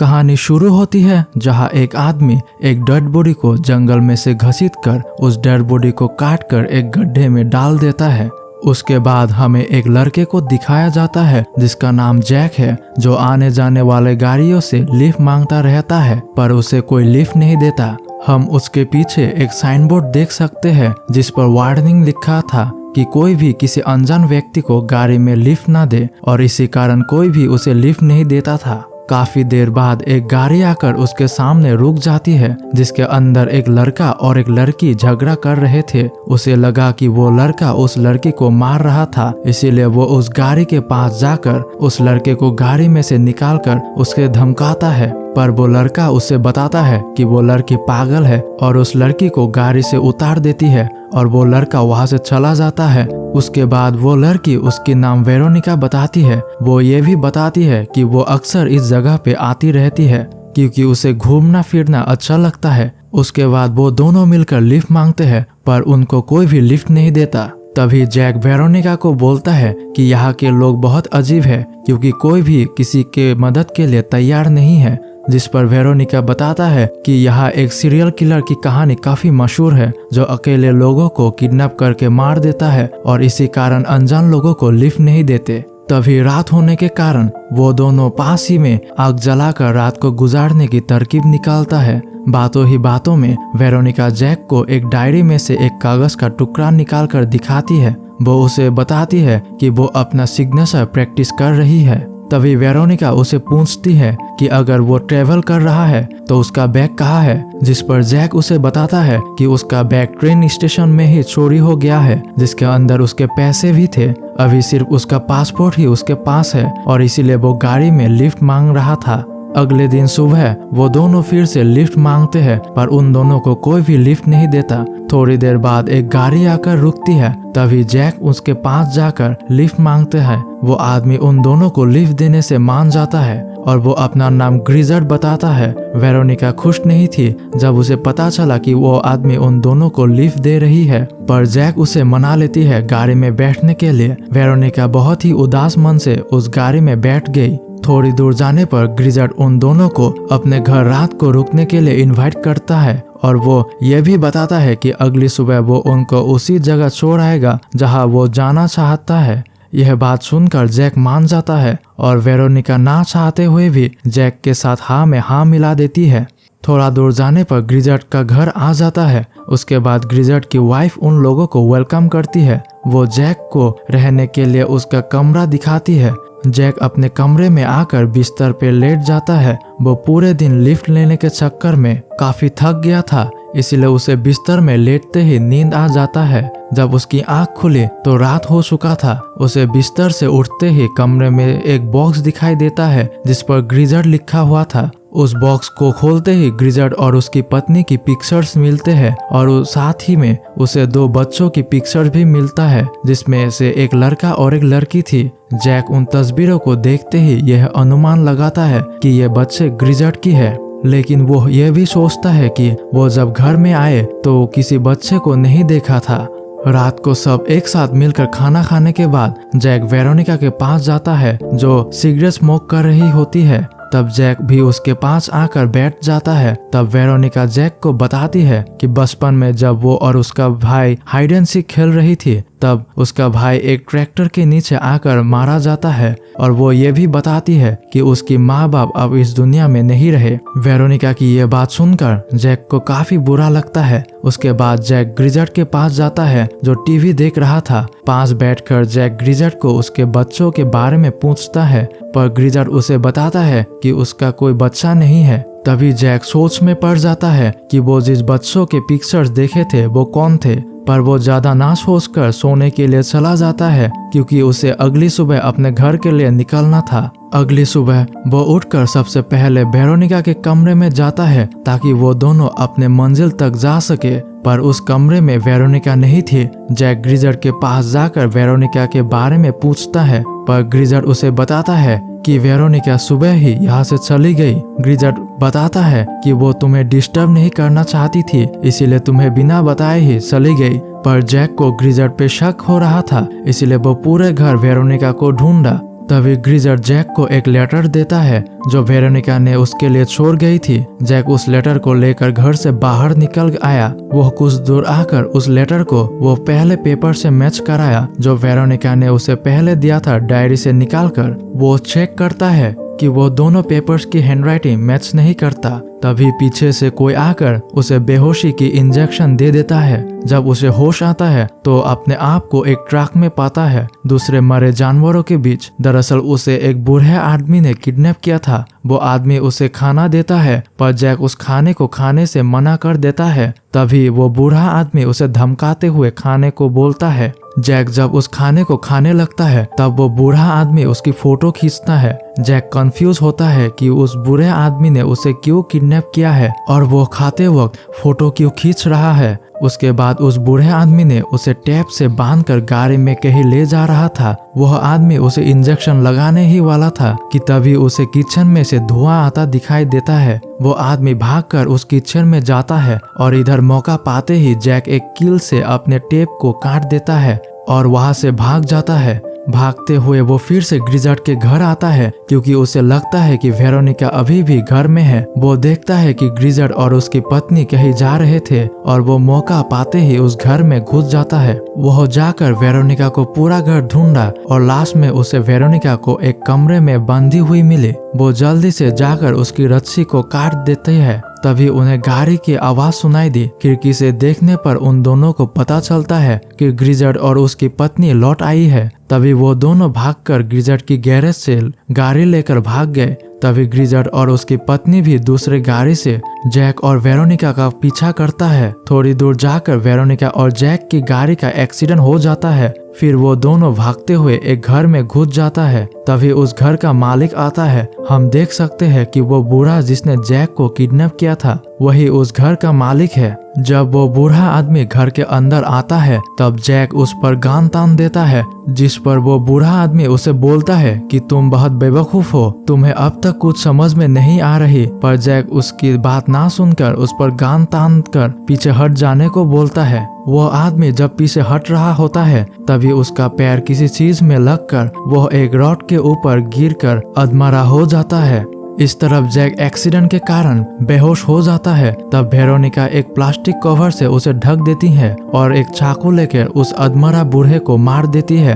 कहानी शुरू होती है जहां एक आदमी एक डेड बॉडी को जंगल में से घसीट कर उस डेड बॉडी को काट कर एक गड्ढे में डाल देता है। उसके बाद हमें एक लड़के को दिखाया जाता है जिसका नाम जैक है, जो आने जाने वाले गाड़ियों से लिफ्ट मांगता रहता है पर उसे कोई लिफ्ट नहीं देता। हम उसके पीछे एक साइन बोर्ड देख सकते हैं जिस पर वार्निंग लिखा था कि कोई भी किसी अनजान व्यक्ति को गाड़ी में लिफ्ट ना दे, और इसी कारण कोई भी उसे लिफ्ट नहीं देता था। काफी देर बाद एक गाड़ी आकर उसके सामने रुक जाती है जिसके अंदर एक लड़का और एक लड़की झगड़ा कर रहे थे। उसे लगा कि वो लड़का उस लड़की को मार रहा था, इसीलिए वो उस गाड़ी के पास जाकर उस लड़के को गाड़ी में से निकालकर उसके धमकाता है, पर वो लड़का उसे बताता है कि वो लड़की पागल है और उस लड़की को गाड़ी से उतार देती है और वो लड़का वहां से चला जाता है। उसके बाद वो लड़की उसकी नाम वेरोनिका बताती है। वो ये भी बताती है कि वो अक्सर इस जगह पे आती रहती है क्योंकि उसे घूमना फिरना अच्छा लगता है। उसके बाद वो दोनों मिलकर लिफ्ट मांगते हैं पर उनको कोई भी लिफ्ट नहीं देता। तभी जैक वेरोनिका को बोलता है कि यहाँ के लोग बहुत अजीब है क्योंकि कोई भी किसी के मदद के लिए तैयार नहीं है, जिस पर वेरोनिका बताता है कि यहाँ एक सीरियल किलर की कहानी काफी मशहूर है जो अकेले लोगों को किडनैप करके मार देता है और इसी कारण अनजान लोगों को लिफ्ट नहीं देते। तभी रात होने के कारण वो दोनों पास ही में आग जलाकर रात को गुजारने की तरकीब निकालता है। बातों ही बातों में वेरोनिका जैक को एक डायरी में से एक कागज का टुकड़ा निकाल कर दिखाती है। वो उसे बताती है कि वो अपना सिग्नेचर प्रैक्टिस कर रही है। तभी वेरोनिका उसे पूछती है कि अगर वो ट्रेवल कर रहा है तो उसका बैग कहाँ है, जिस पर जैक उसे बताता है कि उसका बैग ट्रेन स्टेशन में ही चोरी हो गया है, जिसके अंदर उसके पैसे भी थे। अभी सिर्फ उसका पासपोर्ट ही उसके पास है और इसीलिए वो गाड़ी में लिफ्ट मांग रहा था। अगले दिन सुबह वो दोनों फिर से लिफ्ट मांगते हैं पर उन दोनों को कोई भी लिफ्ट नहीं देता। थोड़ी देर बाद एक गाड़ी आकर रुकती है, तभी जैक उसके पास जाकर लिफ्ट मांगते हैं। वो आदमी उन दोनों को लिफ्ट देने से मान जाता है और वो अपना नाम ग्रिजर्ड बताता है। वेरोनिका खुश नहीं थी जब उसे पता चला कि वो आदमी उन दोनों को लिफ्ट दे रही है, पर जैक उसे मना लेती है गाड़ी में बैठने के लिए। वेरोनिका बहुत ही उदास मन से उस गाड़ी में बैठ गई। थोड़ी दूर जाने पर ग्रिजर्ड उन दोनों को अपने घर रात को रुकने के लिए इनवाइट करता है और वो ये भी बताता है कि अगली सुबह वो उनको उसी जगह छोड़ आएगा जहां वो जाना चाहता है। यह बात सुनकर जैक मान जाता है और वेरोनिका ना चाहते हुए भी जैक के साथ हाँ में हाँ मिला देती है। थोड़ा दूर जाने पर ग्रिजर्ड का घर आ जाता है। उसके बाद ग्रिजर्ड की वाइफ उन लोगों को वेलकम करती है। वो जैक को रहने के लिए उसका कमरा दिखाती है। जैक अपने कमरे में आकर बिस्तर पे लेट जाता है। वो पूरे दिन लिफ्ट लेने के चक्कर में काफी थक गया था, इसलिए उसे बिस्तर में लेटते ही नींद आ जाता है। जब उसकी आंख खुली तो रात हो चुका था। उसे बिस्तर से उठते ही कमरे में एक बॉक्स दिखाई देता है जिस पर ग्रिजर्ड लिखा हुआ था। उस बॉक्स को खोलते ही ग्रिजर्ड और उसकी पत्नी की पिक्चर्स मिलते हैं और साथ ही में उसे दो बच्चों की पिक्चर्स भी मिलता है जिसमें से एक लड़का और एक लड़की थी। जैक उन तस्वीरों को देखते ही यह अनुमान लगाता है कि ये बच्चे ग्रिजर्ड की है, लेकिन वो यह भी सोचता है कि वो जब घर में आए तो किसी बच्चे को नहीं देखा था। रात को सब एक साथ मिलकर खाना खाने के बाद जैक वेरोनिका के पास जाता है जो सिगरेट स्मोक कर रही होती है। तब जैक भी उसके पास आकर बैठ जाता है। तब वेरोनिका जैक को बताती है कि बचपन में जब वो और उसका भाई हाइड एंड सीक खेल रही थी तब उसका भाई एक ट्रैक्टर के नीचे आकर मारा जाता है, और वो ये भी बताती है कि उसकी माँ बाप अब इस दुनिया में नहीं रहे। वेरोनिका की ये बात सुनकर जैक को काफी बुरा लगता है। उसके बाद जैक ग्रिजर्ड के पास जाता है जो टीवी देख रहा था। पास बैठकर जैक ग्रिजर्ड को उसके बच्चों के बारे में पूछता है, पर ग्रिजर्ड उसे बताता है कि उसका कोई बच्चा नहीं है। तभी जैक सोच में पड़ जाता है कि वो जिस बच्चों के पिक्चर्स देखे थे वो कौन थे, पर वो ज्यादा ना सोचकर सोने के लिए चला जाता है क्योंकि उसे अगली सुबह अपने घर के लिए निकलना था। अगली सुबह वो उठकर सबसे पहले वेरोनिका के कमरे में जाता है ताकि वो दोनों अपने मंजिल तक जा सके, पर उस कमरे में वेरोनिका नहीं थी। जैक ग्रिजर्ड के पास जाकर वेरोनिका के बारे में पूछता है, पर ग्रिजर्ड उसे बताता है कि वेरोनिका सुबह ही यहाँ से चली गई। ग्रिजर्ड बताता है कि वो तुम्हें डिस्टर्ब नहीं करना चाहती थी, इसीलिए तुम्हें बिना बताए ही चली गई। पर जैक को ग्रिजर्ड पे शक हो रहा था, इसलिए वो पूरे घर वेरोनिका को ढूंढा। तभी ग्रिजर्ड जैक को एक लेटर देता है जो वेरोनिका ने उसके लिए छोड़ गई थी। जैक उस लेटर को लेकर घर से बाहर निकल आया। वह कुछ दूर आकर उस लेटर को वो पहले पेपर से मैच कराया जो वेरोनिका ने उसे पहले दिया था डायरी से निकालकर। वो चेक करता है कि वो दोनों पेपर्स की हैंडराइटिंग मैच नहीं करता। तभी पीछे से कोई आकर उसे बेहोशी की इंजेक्शन दे देता है। जब उसे होश आता है तो अपने आप को एक ट्रक में पाता है दूसरे मरे जानवरों के बीच। दरअसल उसे एक बूढ़े आदमी ने किडनैप किया था। वो आदमी उसे खाना देता है पर जैक उस खाने को खाने से मना कर देता है। तभी वो बूढ़ा आदमी उसे धमकाते हुए खाने को बोलता है। जैक जब उस खाने को खाने लगता है तब वो बूढ़ा आदमी उसकी फोटो खींचता है। जैक कंफ्यूज होता है कि उस बूढ़े आदमी ने उसे क्यों किडनैप किया है और वो खाते वक्त फोटो क्यों खींच रहा है। उसके बाद उस बूढ़े आदमी ने उसे टेप से बांधकर गाड़ी में कहीं ले जा रहा था। वह आदमी उसे इंजेक्शन लगाने ही वाला था कि तभी उसे किचन में से धुआं आता दिखाई देता है। वो आदमी भागकर उस किचन में जाता है और इधर मौका पाते ही जैक एक कील से अपने टेप को काट देता है और वहां से भाग जाता है। भागते हुए वो फिर से ग्रिजर्ड के घर आता है क्योंकि उसे लगता है कि वेरोनिका अभी भी घर में है। वो देखता है कि ग्रिजर्ड और उसकी पत्नी कहीं जा रहे थे और वो मौका पाते ही उस घर में घुस जाता है। वह जाकर वेरोनिका को पूरा घर ढूंढा और लास्ट में उसे वेरोनिका को एक कमरे में बंधी हुई मिली। वो जल्दी से जाकर उसकी रस्सी को काट देते हैं। तभी उन्हें गाड़ी की आवाज सुनाई दी। खिड़की से देखने पर उन दोनों को पता चलता है कि ग्रिजर्ड और उसकी पत्नी लौट आई है। तभी वो दोनों भागकर ग्रिजर्ड की गैरेज से गाड़ी लेकर भाग गए। तभी ग्रिजर्ड और उसकी पत्नी भी दूसरे गाड़ी से जैक और वेरोनिका का पीछा करता है। थोड़ी दूर जाकर वेरोनिका और जैक की गाड़ी का एक्सीडेंट हो जाता है। फिर वो दोनों भागते हुए एक घर में घुस जाता है। तभी उस घर का मालिक आता है। हम देख सकते हैं कि वो बूढ़ा जिसने जैक को किडनैप किया था वही उस घर का मालिक है। जब वो बूढ़ा आदमी घर के अंदर आता है तब जैक उस पर गान तान देता है जिस पर वो बूढ़ा आदमी उसे बोलता है कि तुम बहुत बेवकूफ हो, तुम्हें अब तक कुछ समझ में नहीं आ रही। पर जैक उसकी बात ना सुनकर उस पर गान तान कर पीछे हट जाने को बोलता है। वो आदमी जब पीछे हट रहा होता है तभी उसका पैर किसी चीज में लगकर वह एक रॉड के ऊपर गिरकर अधमरा हो जाता है। इस तरफ जैक एक्सीडेंट के कारण बेहोश हो जाता है। तब वेरोनिका एक प्लास्टिक कवर से उसे ढक देती है और एक चाकू लेकर उस अधमरा बूढ़े को मार देती है।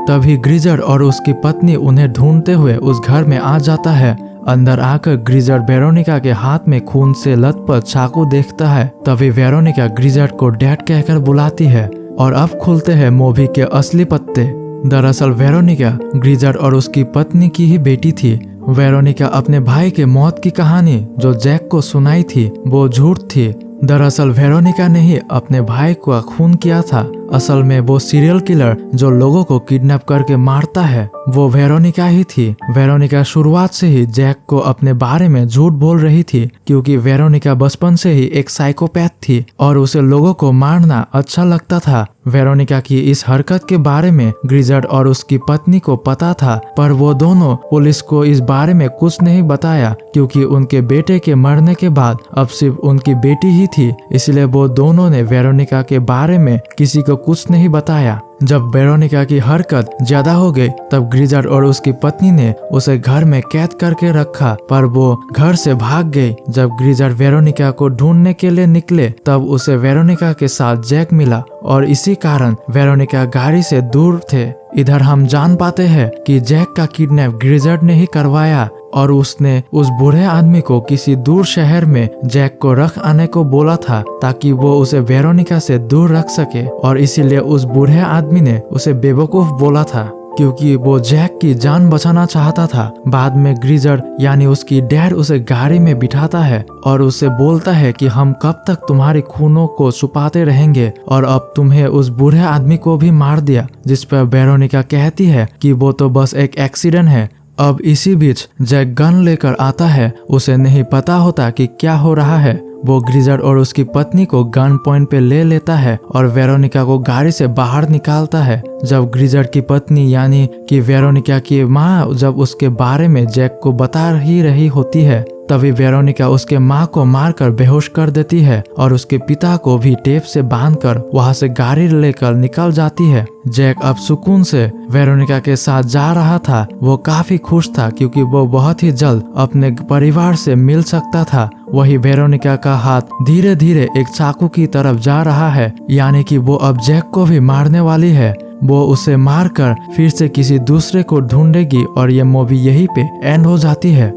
तभी ग्रिजर्ड और उसकी पत्नी उन्हें ढूंढते हुए उस घर में आ जाता है। अंदर आकर ग्रिजर्ड वेरोनिका के हाथ में खून से लथपथ चाकू देखता है। तभी वेरोनिका ग्रिजर्ड को डैड कहकर बुलाती है और अब खुलते हैं मूवी के असली पत्ते। दरअसल वेरोनिका ग्रिजर्ड और उसकी पत्नी की ही बेटी थी। वेरोनिका अपने भाई के मौत की कहानी जो जैक को सुनाई थी वो झूठ थी। दरअसल वेरोनिका ने ही अपने भाई को खून किया था। असल में वो सीरियल किलर जो लोगों को किडनैप करके मारता है वो वेरोनिका ही थी। वेरोनिका शुरुआत से ही जैक को अपने बारे में झूठ बोल रही थी क्योंकि वेरोनिका बचपन से ही एक साइकोपैथ थी और उसे लोगों को मारना अच्छा लगता था। वेरोनिका की इस हरकत के बारे में ग्रिजर्ड और उसकी पत्नी को पता था पर वो दोनों पुलिस को इस बारे में कुछ नहीं बताया क्योंकि उनके बेटे के मरने के बाद अब सिर्फ उनकी बेटी ही थी। इसलिए वो दोनों ने वेरोनिका के बारे में किसी को कुछ नहीं बताया। जब वेरोनिका की हरकत ज्यादा हो गई तब ग्रिजर्ड और उसकी पत्नी ने उसे घर में कैद करके रखा पर वो घर से भाग गई। जब ग्रिजर्ड वेरोनिका को ढूंढने के लिए निकले तब उसे वेरोनिका के साथ जैक मिला और इसी कारण वेरोनिका गाड़ी से दूर थे। इधर हम जान पाते हैं कि जैक का किडनैप ग्रिजर्ड ने ही करवाया और उसने उस बूढ़े आदमी को किसी दूर शहर में जैक को रख आने को बोला था ताकि वो उसे वेरोनिका से दूर रख सके और इसीलिए उस बूढ़े आदमी ने उसे बेवकूफ बोला था क्योंकि वो जैक की जान बचाना चाहता था। बाद में ग्रिजर्ड यानी उसकी डैड उसे गाड़ी में बिठाता है और उसे बोलता है कि हम कब तक तुम्हारे खूनों को छुपाते रहेंगे और अब तुम्हें उस बूढ़े आदमी को भी मार दिया। जिस पर वेरोनिका कहती है कि वो तो बस एक एक्सीडेंट है। अब इसी बीच जैक गन लेकर आता है। उसे नहीं पता होता कि क्या हो रहा है। वो ग्रिजर्ड और उसकी पत्नी को गन पॉइंट पे ले लेता है और वेरोनिका को गाड़ी से बाहर निकालता है। जब ग्रिजर्ड की पत्नी यानी कि वेरोनिका की माँ जब उसके बारे में जैक को बता ही रही होती है तभी वेरोनिका उसके माँ को मारकर बेहोश कर देती है और उसके पिता को भी टेप से बांधकर वहां से गाड़ी लेकर निकल जाती है। जैक अब सुकून से वेरोनिका के साथ जा रहा था। वो काफी खुश था क्योंकि वो बहुत ही जल्द अपने परिवार से मिल सकता था। वही वेरोनिका का हाथ धीरे धीरे एक चाकू की तरफ जा रहा है, यानी कि वो अब जैक को भी मारने वाली है। वो उसे मारकर फिर से किसी दूसरे को ढूंढेगी और ये मूवी यहीं पे एंड हो जाती है।